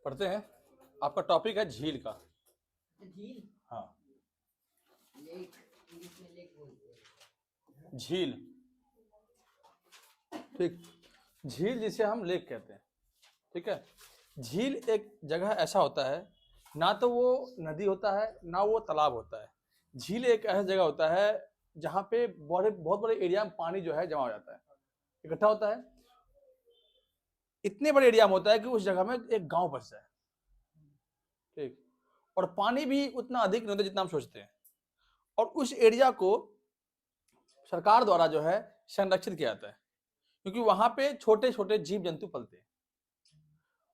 पढ़ते हैं। आपका टॉपिक है झील का। झील हाँ, लेक, इंग्लिश में लेक बोलते हैं। झील, ठीक। झील जिसे हम लेक कहते हैं, ठीक है। झील एक जगह ऐसा होता है, ना तो वो नदी होता है ना वो तालाब होता है। झील एक ऐसा जगह होता है जहाँ पे बहुत बड़े एरिया में पानी जो है जमा हो जाता है, इकट्ठा होता है। इतने बड़े एरिया में होता है कि उस जगह में एक गांव बस जाए, ठीक। और पानी भी उतना अधिक नहीं होता जितना हम सोचते हैं। और उस एरिया को सरकार द्वारा जो है संरक्षित किया जाता है, क्योंकि वहां पे छोटे छोटे जीव जंतु पलते हैं।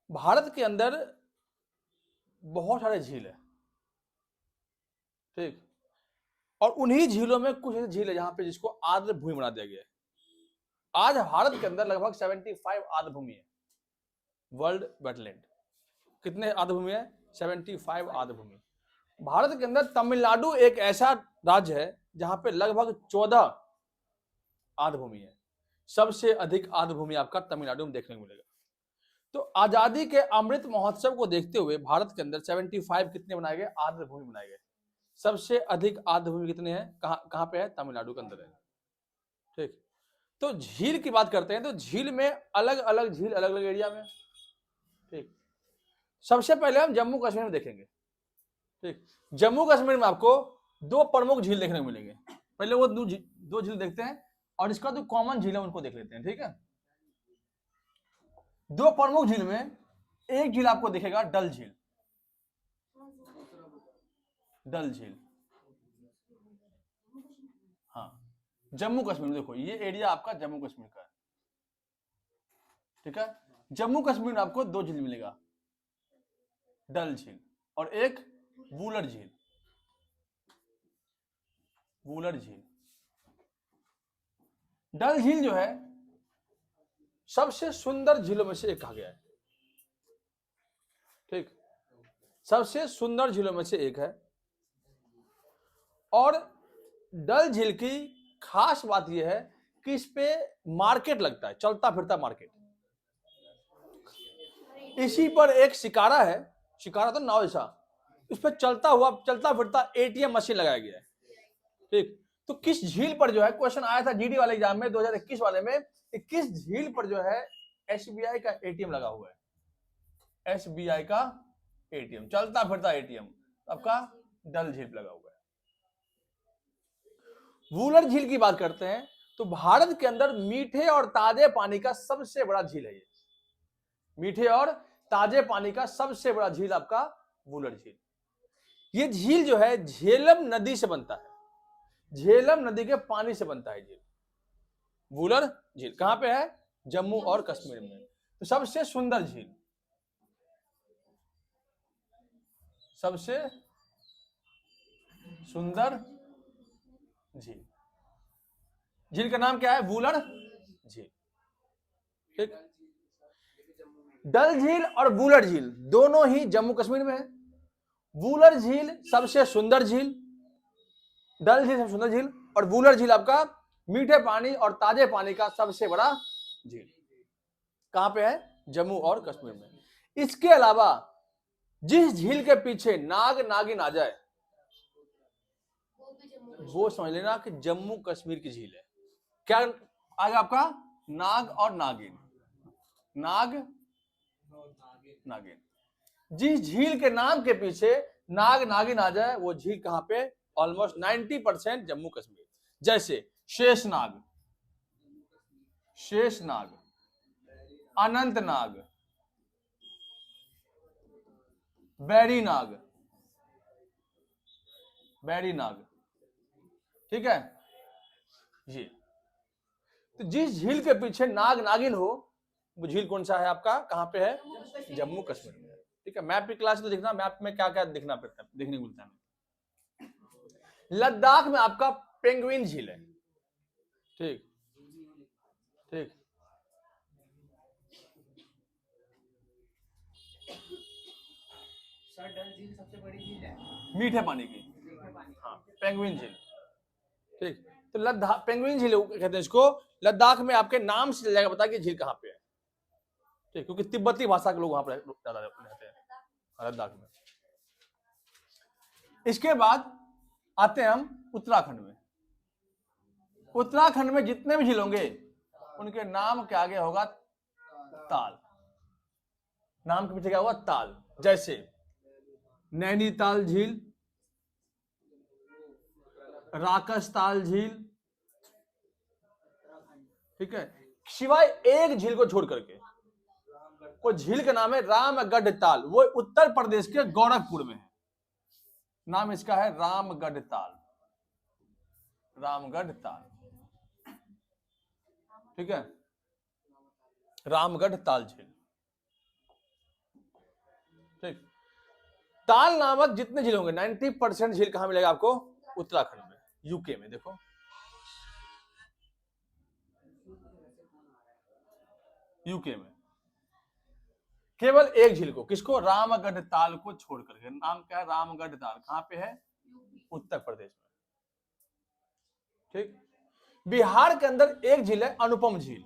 भारत के अंदर बहुत सारे झील है, ठीक। और उन्हीं झीलों में कुछ ऐसी झील है जहां पे जिसको आर्द्र भूमि बना दिया गया है। आज भारत के अंदर लगभग 75 आर्द्र भूमि है, वर्ल्ड वेटलैंड। कितने आर्द्र भूमि है? 75 आर्द्र भूमि। भारत के अंदर तमिलनाडु एक ऐसा राज्य है जहां पे लगभग 14 आर्द्र भूमि है। सबसे अधिक आर्द्र भूमि आपका तमिलनाडु में देखने को मिलेगा। तो आजादी के अमृत महोत्सव को देखते हुए भारत के अंदर 75 कितने बनाए गए? आर्द्र भूमि बनाए गए। सबसे अधिक आर्द्र भूमि कितने हैं? कहां पे है? तमिलनाडु के अंदर है, ठीक। तो झील की बात करते हैं तो झील में अलग अलग झील अलग अलग एरिया में, ठीक। सबसे पहले हम जम्मू कश्मीर में देखेंगे, ठीक। जम्मू कश्मीर में आपको दो प्रमुख झील देखने को मिलेंगे। पहले वो दो झील देखते हैं और इसका जो कॉमन झील है उनको देख लेते हैं, ठीक है। दो प्रमुख झील में एक झील आपको दिखेगा डल झील, डल झील। हाँ, जम्मू कश्मीर में देखो, ये एरिया आपका जम्मू कश्मीर का है, ठीक है। जम्मू कश्मीर में आपको दो झील मिलेगा, डल झील और एक वुलर झील। वुलर झील, डल झील जो है सबसे सुंदर झीलों में से एक कहा गया है, ठीक। सबसे सुंदर झीलों में से एक है। और डल झील की खास बात यह है कि इस पे मार्केट लगता है, चलता फिरता मार्केट। इसी पर एक शिकारा है, शिकारा तो नाव ऐसा, उस पर चलता फिरता एटीएम मशीन लगाया गया है, ठीक। तो किस झील पर जो है, क्वेश्चन आया था जीडी वाले एग्जाम में 2021 वाले में, किस झील पर जो है एसबीआई का एटीएम लगा हुआ है? एसबीआई का एटीएम, चलता फिरता एटीएम आपका डल झील लगा हुआ है। वुलर झील की बात करते हैं तो भारत के अंदर मीठे और ताजे पानी का सबसे बड़ा झील है ये। मीठे और ताजे पानी का सबसे बड़ा झील आपका वुलर झील। ये झील जो है झेलम नदी से बनता है, झेलम नदी के पानी से बनता है झील। वुलर झील कहां पे है? जम्मू और कश्मीर में। तो सबसे सुंदर झील, सबसे सुंदर झील, झील का नाम क्या है? वुलर झील, ठीक। डल झील और वुलर झील दोनों ही जम्मू कश्मीर में है। वुलर झील सबसे सुंदर झील, डल झील सबसे सुंदर झील, और वुलर झील आपका मीठे पानी और ताजे पानी का सबसे बड़ा झील। कहां पे है? जम्मू और कश्मीर में। इसके अलावा जिस झील के पीछे नाग नागिन आ जाए वो समझ लेना कि जम्मू कश्मीर की झील है। क्या आएगा आपका? नाग और नागिन, नाग नागिन। जिस झील के नाम के पीछे नाग नागिन आ जाए वो झील कहां पे? ऑलमोस्ट 90% जम्मू कश्मीर। जैसे शेषनाग, शेषनाग, अनंतनाग, बैरीनाग, बैरीनाग, ठीक है। ये तो जिस झील के पीछे नाग नागिन हो वो झील कौन सा है आपका? कहां पे है? जम्मू कश्मीर में, ठीक है। मैप की क्लास तो देखना, मैप में क्या क्या देखना पड़ता है, देखने को मिलता है। लद्दाख में आपका पेंगुइन झील है, ठीक ठीक। सर डल झील सबसे बड़ी झील है मीठे पानी की, मीठे पानी। हाँ, पेंगुइन झील, ठीक। तो लद्दाख पेंगुइन झील कहते हैं इसको। लद्दाख में आपके नाम से चल जाएगा पता कि झील कहां पे है, ठीक, क्योंकि तिब्बती भाषा के लोग वहां पर ज्यादा रहते हैं। लद्दाख में। इसके बाद आते हैं हम उत्तराखंड में। उत्तराखंड में जितने भी झील होंगे उनके नाम के आगे होगा ताल। नाम के पीछे क्या होगा? ताल। जैसे नैनीताल झील, राकसताल झील, ठीक है, सिवाय एक झील को छोड़ करके। वो झील का नाम है रामगढ़ ताल, वो उत्तर प्रदेश के गोरखपुर में है। नाम इसका है रामगढ़ ताल, रामगढ़ ताल, ठीक है, रामगढ़ ताल झील। ठीक, ताल नामक जितने झील होंगे 90% झील कहां मिलेगा आपको? उत्तराखंड में, यूके में। देखो यूके में केवल एक झील को, किसको? रामगढ़ ताल को छोड़ करके। नाम क्या है? रामगढ़ ताल। कहां पे है? उत्तर प्रदेश में। ठीक, बिहार के अंदर एक झील है अनुपम झील।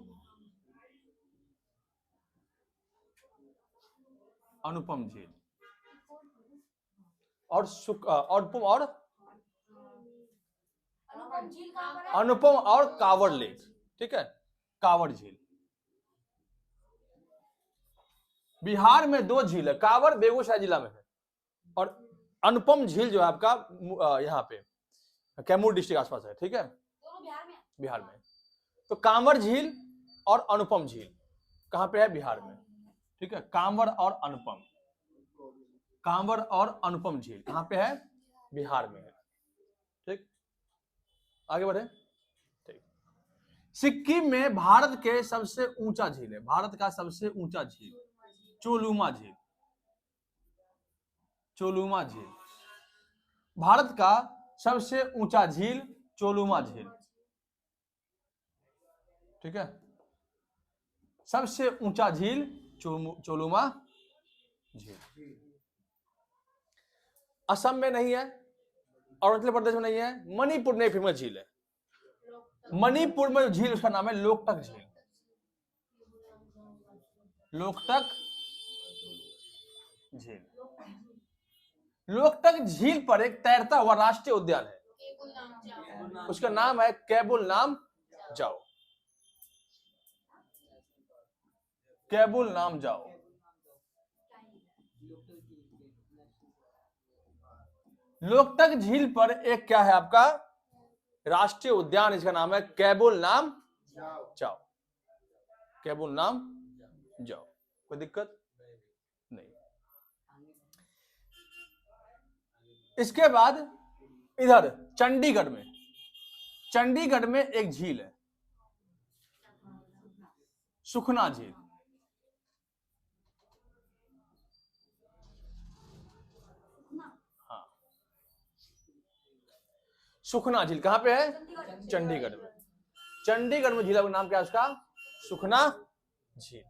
अनुपम झील और अनुपम और कांवड़ लेक, ठीक है, कांवड़ झील। बिहार में दो झील है, कांवड़ बेगूसराय जिला में है, और अनुपम झील जो है आपका यहाँ पे कैमूर डिस्ट्रिक्ट आसपास है, ठीक है, बिहार में। तो कांवड़ झील और अनुपम झील कहां पे है? बिहार में, ठीक है। कांवड़ और अनुपम, कांवड़ और अनुपम झील कहां पे है? बिहार में है। ठीक, आगे बढ़े। ठीक, सिक्किम में भारत के सबसे ऊंचा झील है, भारत का सबसे ऊंचा झील चोलुमा झील। चोलुमा झील, भारत का सबसे ऊंचा झील चोलुमा झील, ठीक है, सबसे ऊंचा झील चोलुमा झील। असम में नहीं है, अरुणाचल प्रदेश में नहीं है, मणिपुर में फेमस झील है। मणिपुर में झील, उसका नाम है लोकटक झील। लोकटक झील, लोकटक झील पर एक तैरता हुआ राष्ट्रीय उद्यान है, उसका नाम है केबुल नाम जाओ। केबुल नाम जाओ। लोकटक झील पर एक क्या है आपका? राष्ट्रीय उद्यान, इसका नाम है केबुल नाम जाओ। केबुल नाम जाओ, कोई दिक्कत नहीं। इसके बाद इधर चंडीगढ़ में, चंडीगढ़ में एक झील है सुखना झील। हाँ, सुखना झील कहां पे है? चंडीगढ़ में। चंडीगढ़ में झील का नाम क्या है उसका? सुखना झील।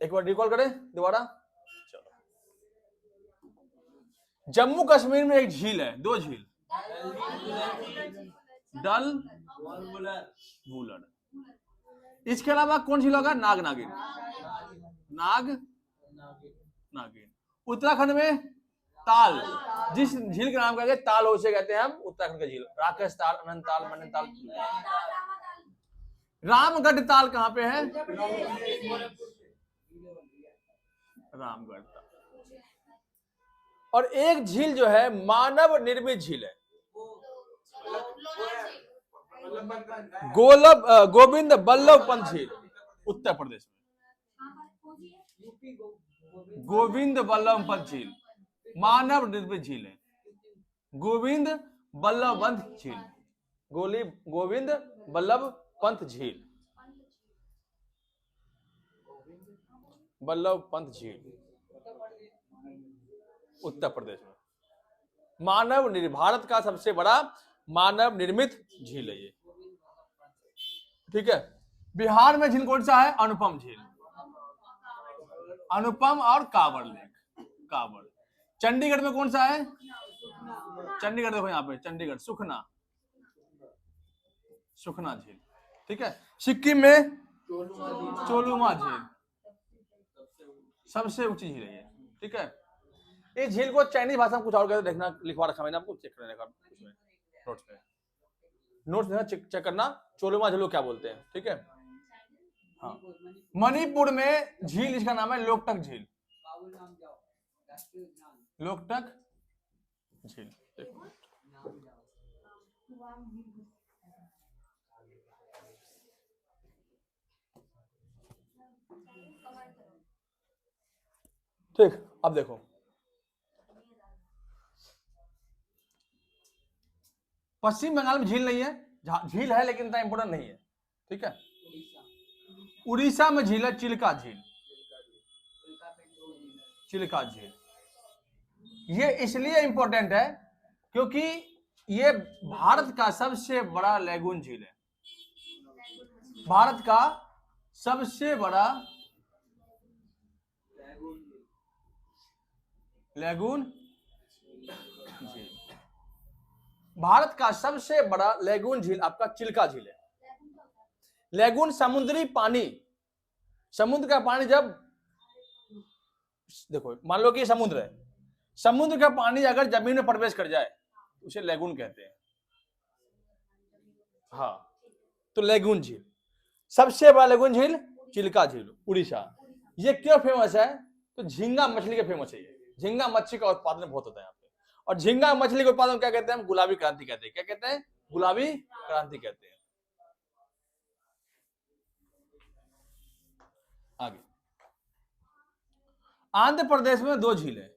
एक बार रिकॉल करें दोबारा। चलो, जम्मू कश्मीर में एक झील है, दो झील, डल वुलर। इसके अलावा कौन झील होगा? नाग नागिन, नाग नागिन। उत्तराखंड में ताल, जिस झील का नाम कहते हैं ताल, उसे कहते हैं हम उत्तराखंड का झील। राकेश ताल, अनंत ताल, मनन ताल। रामगढ़ ताल कहां पे है? रामगढ़ ताल। और एक झील जो है मानव निर्मित झील है, गोविंद बल्लभ पंत झील, उत्तर प्रदेश में। गोविंद बल्लभ पंत झील मानव निर्मित झील है, गोविंद बल्लभ पंत झील, गोविंद बल्लभ पंत झील, बल्लभ पंत झील, उत्तर प्रदेश में। मानव निर्मित, भारत का सबसे बड़ा मानव निर्मित झील है ये, ठीक है। बिहार में झील कौन सा है? अनुपम झील, अनुपम और कांवड़ लेक, कांवड़। चंडीगढ़ में कौन सा है? चंडीगढ़ देखो यहाँ पे, चंडीगढ़ सुखना, सुखना झील, ठीक है। सिक्किम में चोलुमा झील, सबसे ऊंची झील है ये, ठीक है। इस झील को चाइनीज भाषा में कुछ और कहते हैं, देखना लिखवा रखा मैंने आपको, चेक करने का उसमें नोट्स में, नोट्स देना, चेक चेक करना, चोलोमा झील क्या बोलते हैं, ठीक है। हाँ, मणिपुर में झील, इसका नाम है लोकटक झील, काबुल नाम जाओ, राष्ट्रीय उद्यान लोकटक झील, देखो। नाम जाओ। ठीक, अब देखो, पश्चिम बंगाल में झील नहीं है, झील है लेकिन इतना इंपोर्टेंट नहीं है, ठीक है। उड़ीसा, उड़ीसा में झील है चिल्का झील, उल्का पिंड दो झील है। चिल्का झील। ये इसलिए इंपॉर्टेंट है क्योंकि ये भारत का सबसे बड़ा लैगून झील है, भारत का सबसे बड़ा लैगून झील, भारत का सबसे बड़ा लैगून झील आपका चिल्का झील है। लैगून समुद्री पानी, समुद्र का पानी जब, देखो मान लो कि समुद्र है, समुद्र का पानी अगर जमीन में प्रवेश कर जाए उसे लैगून कहते हैं। हाँ, तो लैगून झील, सबसे बड़ा लैगून झील चिल्का झील, उड़ीसा। ये क्यों फेमस है? तो झींगा मछली के फेमस है ये, झींगा मच्छी का उत्पादन बहुत होता है यहाँ पे, और झींगा मछली के उत्पादन क्या कहते हैं हम? गुलाबी क्रांति कहते हैं। क्या कहते हैं? गुलाबी क्रांति कहते हैं। आगे, आंध्र प्रदेश में दो झील है,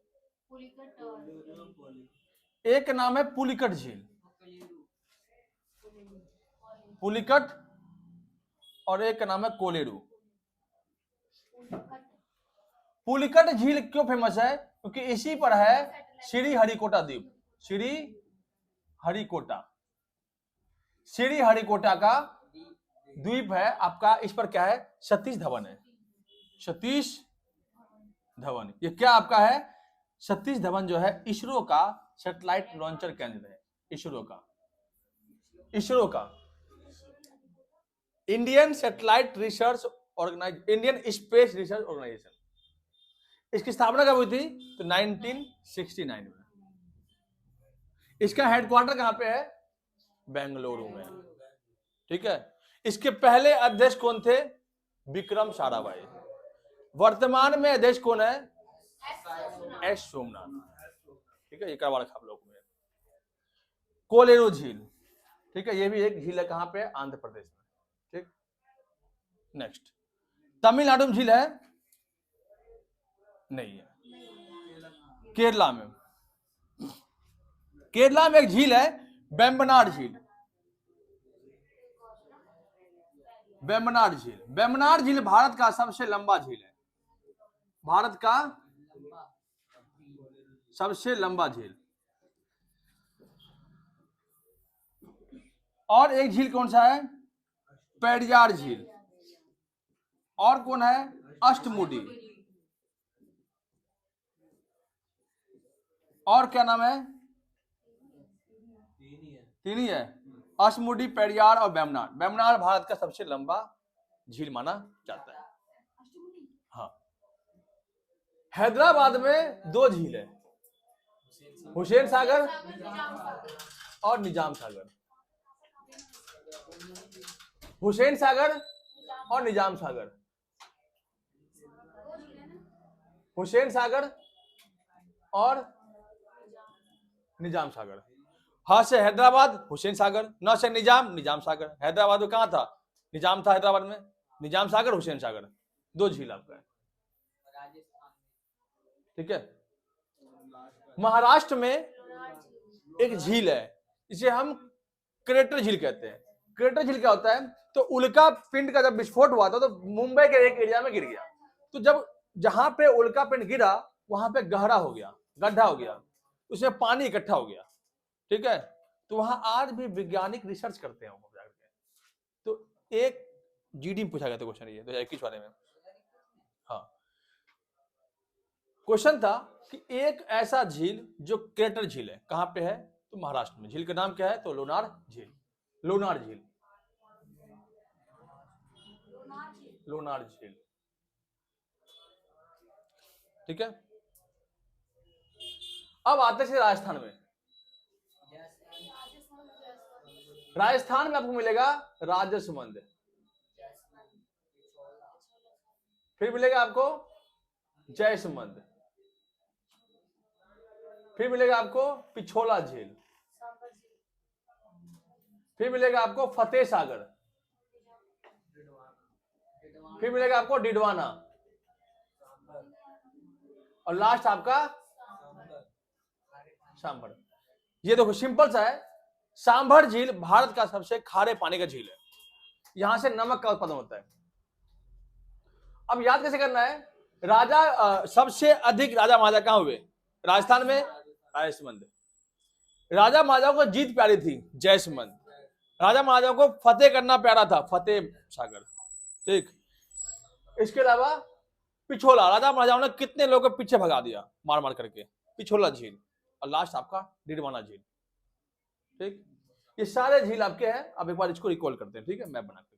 एक नाम है पुलिकट झील, पुलिकट, और एक का नाम है कोलेरू। पुलिकट झील क्यों फेमस है? क्योंकि इसी पर है श्री हरिकोटा द्वीप, श्री हरिकोटा, श्री हरिकोटा का द्वीप है आपका। इस पर क्या है? सतीश धवन है, सतीश धवन। ये क्या आपका है? सतीश धवन जो है इसरो का सैटेलाइट लॉन्चर केंद्र है, इसरो का, इसरो का Indian satellite research organisation, Indian space research organisation. इसकी स्थापना कब हुई थी? तो 1969 में। इसका हेडक्वार्टर कहां पे है? बेंगलुरु में, ठीक है। इसके पहले अध्यक्ष कौन थे? विक्रम साराभाई। वर्तमान में अध्यक्ष कौन है? एस सोमनाथ, ठीक है। ये करवा रखा आप लोग में। कोलेरू झील, ठीक है, ये भी एक झील है, कहां पे? आंध्र प्रदेश में, ठीक। नेक्स्ट, तमिलनाडु में झील है? नहीं है, केरला में, केरला में एक झील है वेम्बनाड झील, वेम्बनाड झील। वेम्बनाड झील भारत का सबसे लंबा झील है, भारत का सबसे लंबा झील। और एक झील कौन सा है? पेरियार झील। और कौन है? अष्टमुडी। और क्या नाम है? तीन ही है, अष्टमुडी, पेरियार और वेम्बनाड। वेम्बनाड भारत का सबसे लंबा झील माना जाता है। हाँ, हैदराबाद में दो झील है, हुसैन सागर और निजाम सागर, हुसैन सागर और निजाम सागर, हुसैन सागर और निजाम सागर। हाँ से हैदराबाद, हुसैन सागर, न से निजाम, निजाम सागर। हैदराबाद में कहां था? निजाम था हैदराबाद में, निजाम सागर, हुसैन सागर, दो झील आपका है, ठीक है। महाराष्ट्र में एक झील है, इसे हम क्रेटर झील कहते हैं। क्रेटर झील क्या होता है? तो उल्का पिंड का जब विस्फोट हुआ था तो मुंबई के एक एरिया में गिर गया, तो जब जहां पे उल्का पिंड गिरा वहां पे गहरा हो गया, गड्ढा हो गया, उसमें पानी इकट्ठा हो गया, ठीक है। तो वहां आज भी वैज्ञानिक रिसर्च करते हैं वहां जाकर। तो एक जीडी में पूछा गया था क्वेश्चन, ये 2021 वाले में। हाँ, क्वेश्चन था कि एक ऐसा झील जो क्रेटर झील है, कहां पे है? तो महाराष्ट्र में। झील का नाम क्या है? तो लोनार झील, लोनार झील, लोनार झील। ठीक है। अब आते हैं राजस्थान में। राजस्थान में आपको मिलेगा राजसमंद, फिर मिलेगा आपको जयसमंद, फिर मिलेगा आपको पिछोला झील, फिर मिलेगा आपको फतेह सागर, फिर मिलेगा आपको डिडवाना, और लास्ट आपका सांभर। ये देखो सिंपल सा है, सांभर झील भारत का सबसे खारे पानी का झील है, यहां से नमक का उत्पादन होता है। अब याद कैसे करना है, राजा सबसे अधिक राजा महाराजा कहां हुए? राजस्थान में राजसमंद। राजा महाराजाओं को जीत प्यारी थी, जयसमंद। राजा महाराजाओं को फतेह करना प्यारा था, फतेह सागर। ठीक, इसके अलावा पिछोला, राजा महाराजाओं ने कितने लोगों को पीछे भगा दिया मार मार करके, पिछोला झील, और लास्ट आपका डिडवाना झील। ठीक, ये सारे झील आपके हैं। अब एक बार इसको रिकॉल करते हैं, ठीक है, मैप बना करके।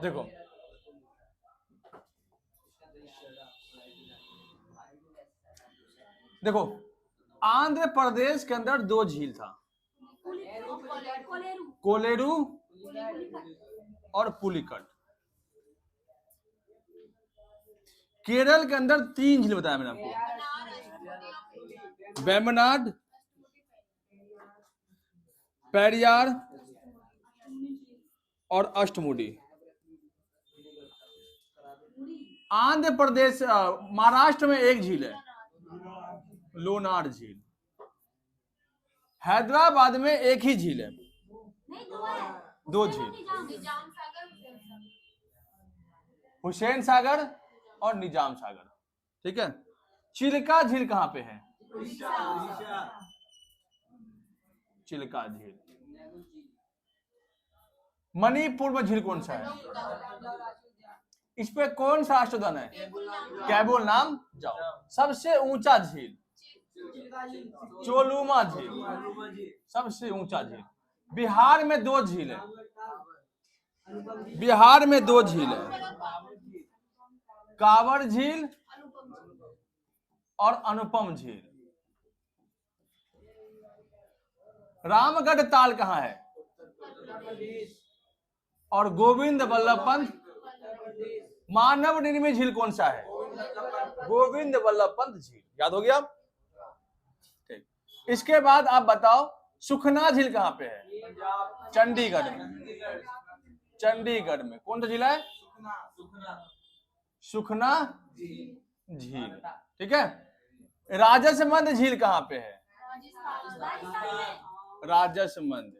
देखो देखो, आंध्र प्रदेश के अंदर दो झील था, कोलेरू और पुलिकट। केरल के अंदर तीन झील बताया मैंने आपको, वेम्बनाड, पेरियार और अष्टमुडी। आंध्र प्रदेश महाराष्ट्र में एक झील है, लोनार झील। हैदराबाद में एक ही झील है, दो झील, हुसैन सागर और निजाम सागर। ठीक है, चिल्का झील कहां पे है? चिल्का झील। मणिपुर में झील कौन सा है? इस पे कौन सा राष्ट्रगान है? कैबुल नाम जाओ। सबसे ऊंचा झील चोलुमा झील, सबसे ऊंचा झील। बिहार में दो झील है, बिहार में दो झील है, कांवर झील और अनुपम झील। रामगढ़ ताल कहां है? और गोविंद वल्लभ पंत। मानव निर्मित झील कौन सा है? गोविंद वल्लभ पंत झील। याद हो गया? ठीक, इसके बाद आप बताओ सुखना झील कहां पे है? चंडीगढ़ में। चंडीगढ़ में कौन सा झील है? सुखना झील। ठीक है, राजसमंद झील कहां पे है? राजसमंद।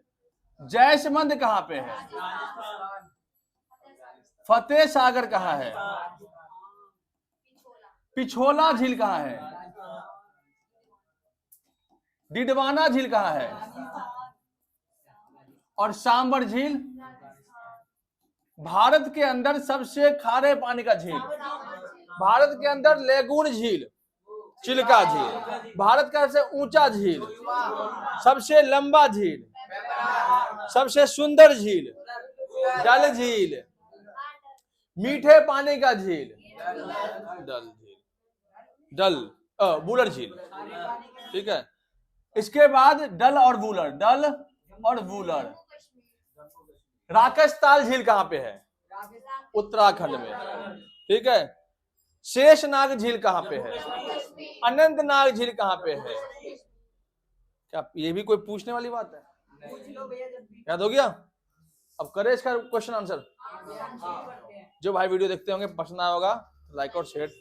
जयसमंद कहां पे है? फतेह सागर कहां है? पिछोला झील कहां है? डिडवाना झील कहां है? और सांभर झील। भारत के अंदर सबसे खारे पानी का झील, भारत के अंदर लेगून झील, चिल्का झील, भारत का सबसे ऊंचा झील, सबसे लंबा झील, सबसे सुंदर झील, डल झील, मीठे पानी का झील, डल झील, वुलर झील। ठीक है, इसके बाद डल और वुलर, डल और वुलर। राकसताल झील कहां पे है? उत्तराखंड में। ठीक है, शेषनाग झील कहां पे है? अनंतनाग झील कहां पे है? क्या ये भी कोई पूछने वाली बात है? पूछ लो भैया जब भी याद हो गया? अब करें इसका क्वेश्चन आंसर। करते हैं। जो भाई वीडियो देखते होंगे पसंद आया होगा लाइक और शेयर